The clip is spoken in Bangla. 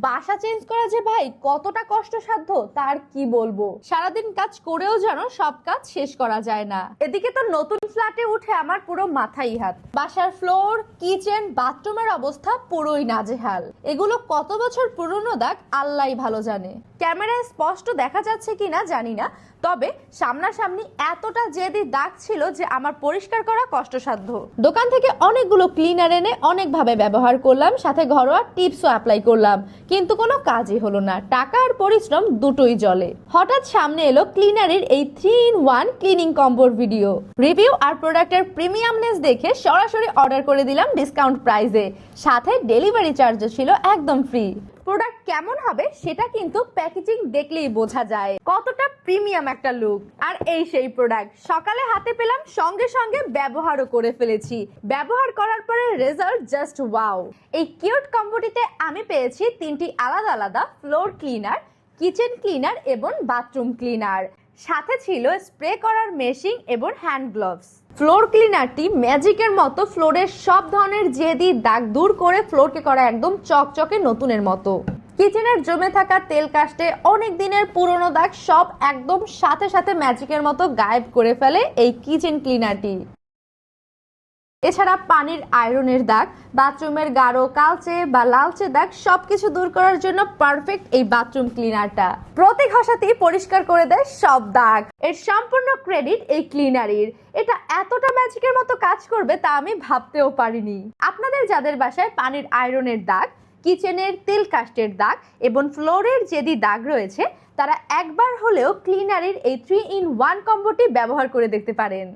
বাসা চেঞ্জ করা যে ভাই কতটা কষ্টসাধ্য তার কি বলবো। সারাদিন কাজ করেও যেন সব কাজ শেষ করা যায় না। এদিকে তো নতুন ফ্ল্যাটে উঠে আমার পুরো মাথাই হাত। বাসার ফ্লোর, কিচেন, বাথরুমের অবস্থা পুরোই নাজেহাল। এগুলো কত বছর পুরনো দাগ আল্লাহই ভালো জানে। ক্যামেরায় স্পষ্ট দেখা যাচ্ছে কিনা জানি না, তবে সামনাসামনি এতটা জেদি দাগ ছিল যে আমার পরিষ্কার করা কষ্টসাধ্য। দোকান থেকে অনেকগুলো ক্লিনার এনে অনেকভাবে ব্যবহার করলাম, সাথে ঘরোয়া টিপসও অ্যাপ্লাই করলাম, কিন্তু কোনো কাজই হলো না। টাকা আর পরিশ্রম দুটোই জলে। হঠাৎ সামনে এলো ক্লিনারের এই 3-in-1 ক্লিনিং কম্বোর ভিডিও। রিভিউ আর প্রোডাক্টের প্রিমিয়ামনেস দেখে সরাসরি অর্ডার করে দিলাম ডিসকাউন্ট প্রাইসে, সাথে ডেলিভারি চার্জও ছিল একদম ফ্রি। প্রোডাক্ট কেমন হবে সেটা কিন্তু প্যাকেজিং দেখলেই বোঝা যায়, কতটা প্রিমিয়াম একটা লুক। আর এই সেই প্রোডাক্ট সকালে হাতে পেলাম, সঙ্গে সঙ্গে ব্যবহারও করে ফেলেছি। ব্যবহার করার পরে রেজাল্ট জাস্ট ওয়াও। এই কিউট কম্বোটিতে আমি পেয়েছি 3টি আলাদা আলাদা ফ্লোর ক্লিনার, কিচেন ক্লিনার এবং বাথরুম ক্লিনার। সাথে ছিল স্প্রে করার মেশিন এবং হ্যান্ড গ্লোভস। ফ্লোর ক্লিনারটি ম্যাজিকের মতো ফ্লোরের সব ধরনের জেদি দাগ দূর করে ফ্লোরকে করা একদম চকচকে নতুনের মতো। কিচেনের জমে থাকা তেল কাস্টে অনেক দিনের পুরনো দাগ সব একদম সাথে সাথে ম্যাজিকের মতো গায়েব করে ফেলে এই কিচেন ক্লিনারটি। এছাড়া পানির আয়রনের দাগ, বাথরুমের গাঢ় কালচে বা লালচে দাগ সবকিছু দূর করার জন্য পারফেক্ট এই বাথরুম ক্লিনারটা। প্রতি ঘষাতেই পরিষ্কার করে দেয় সব দাগ। এর সম্পূর্ণ ক্রেডিট এই ক্লিনারের। এটা এতটা ম্যাজিকের মতো কাজ করবে তা আমি ভাবতেও পারিনি। আপনাদের যাদের বাসায় পানির আয়রনের দাগ, কিচেনের তেল কাস্টের দাগ এবং ফ্লোরের জেদি দাগ রয়েছে, তারা একবার হলেও ক্লিনারের এই 3-in-1 কম্বোটি ব্যবহার করে দেখতে পারেন।